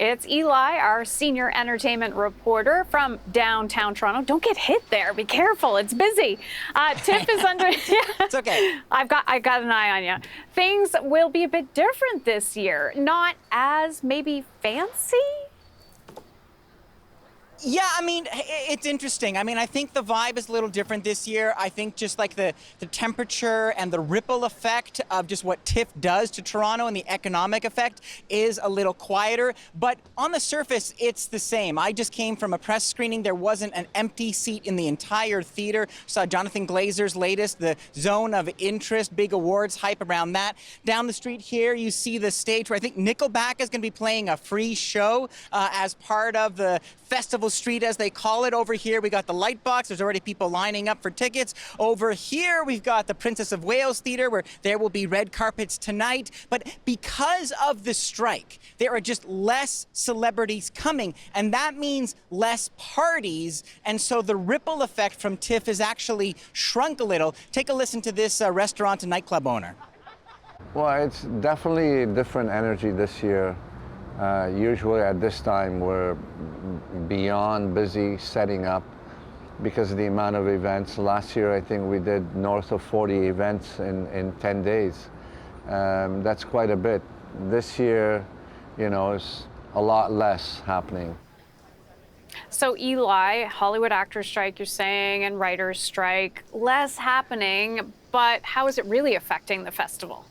It's Eli, our senior entertainment reporter from downtown Toronto. Don't get hit there. Be careful. It's busy. TIFF is under. Yeah. It's okay. I got an eye on you. Things will be a bit different this year. Not as maybe fancy. Yeah, I mean, it's interesting. I mean, I think the vibe is a little different this year. I think just like the temperature and the ripple effect of just what TIFF does to Toronto and the economic effect is a little quieter. But on the surface, it's the same. I just came from a press screening. There wasn't an empty seat in the entire theater. Saw Jonathan Glazer's latest, The Zone of Interest, big awards hype around that. Down the street here, you see the stage where I think Nickelback is going to be playing a free show as part of the festival street, as they call it. Over here, we got the Lightbox. There's already people lining up for tickets. Over here, we've got the Princess of Wales Theatre, where there will be red carpets tonight. But because of the strike, there are just less celebrities coming, and that means less parties. And so the ripple effect from TIFF has actually shrunk a little. Take a listen to this restaurant and nightclub owner. Well, it's definitely a different energy this year. Usually at this time we're beyond busy setting up because of the amount of events. Last year I think we did north of 40 events in 10 days. That's quite a bit. This year, you know, is a lot less happening. So Eli, Hollywood actors strike, you're saying, and writers strike, less happening, but how is it really affecting the festival?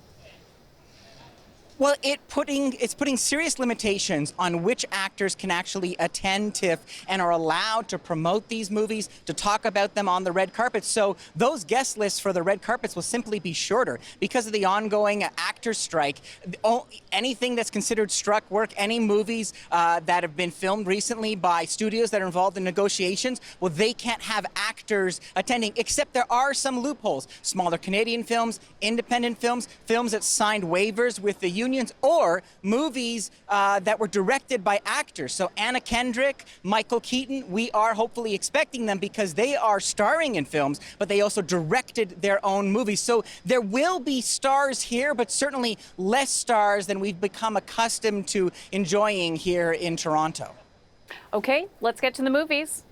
Well, it's putting serious limitations on which actors can actually attend TIFF and are allowed to promote these movies, to talk about them on the red carpet. So those guest lists for the red carpets will simply be shorter because of the ongoing actors strike. Anything that's considered struck work, any movies that have been filmed recently by studios that are involved in negotiations, well, they can't have actors attending, except there are some loopholes. Smaller Canadian films, independent films, films that signed waivers with the unions, or movies that were directed by actors. So Anna Kendrick, Michael Keaton, we are hopefully expecting them because they are starring in films, but they also directed their own movies. So there will be stars here, but certainly less stars than we've become accustomed to enjoying here in Toronto. Okay, let's get to the movies.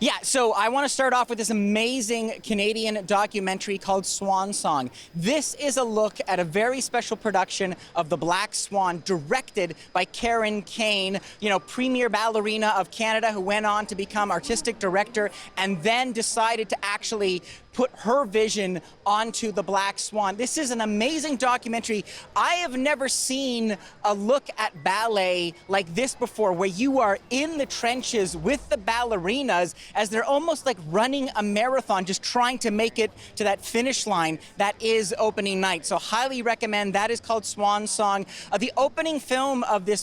Yeah, so I want to start off with this amazing Canadian documentary called Swan Song. This is a look at a very special production of The Black Swan, directed by Karen Kane, you know, premier ballerina of Canada, who went on to become artistic director and then decided to actually put her vision onto The Black Swan. This is an amazing documentary. I have never seen a look at ballet like this before, where you are in the trenches with the ballerinas as they're almost like running a marathon, just trying to make it to that finish line that is opening night. So highly recommend. That is called Swan Song. The opening film of this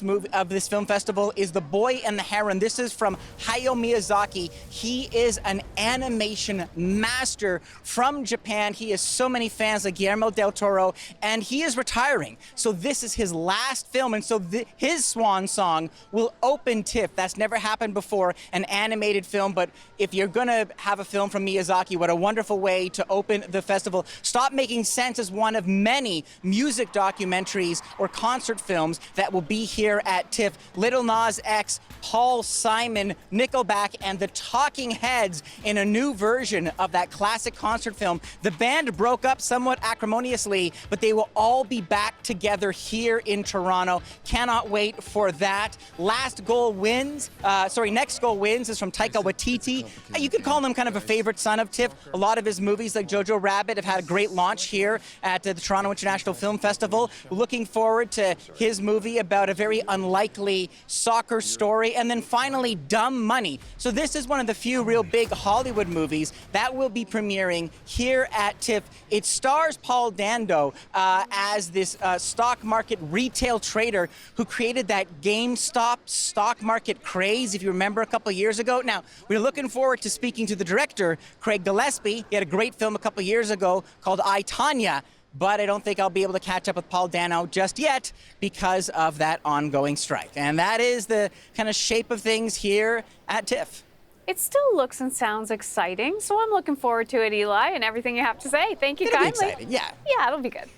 film festival is The Boy and the Heron. This is from Hayao Miyazaki. He is an animation master from Japan. He has so many fans like Guillermo del Toro, and he is retiring. So this is his last film, and so his Swan Song will open TIFF. That's never happened before, an animated film, but if you're gonna have a film from Miyazaki, what a wonderful way to open the festival. Stop Making Sense is one of many music documentaries or concert films that will be here at TIFF. Little Nas X, Paul Simon, Nickelback, and the Talking Heads in a new version of that classic concert film. The band broke up somewhat acrimoniously, but they will all be back together here in Toronto. Cannot wait for that. Next Goal Wins is from Taika Waititi. You could call him kind of a favorite son of TIFF. A lot of his movies like Jojo Rabbit have had a great launch here at the Toronto International Film Festival. Looking forward to his movie about a very unlikely soccer story. And then finally, Dumb Money. So this is one of the few real big Hollywood movies that will be premiering here at TIFF. It stars Paul Dano as this stock market retail trader who created that GameStop stock market craze, if you remember, a couple years ago. Now, we're looking forward to speaking to the director, Craig Gillespie. He had a great film a couple years ago called I, Tonya, but I don't think I'll be able to catch up with Paul Dano just yet because of that ongoing strike. And that is the kind of shape of things here at TIFF. It still looks and sounds exciting, so I'm looking forward to it, Eli, and everything you have to say. Thank you kindly. It'll be exciting, yeah. Yeah, it'll be good.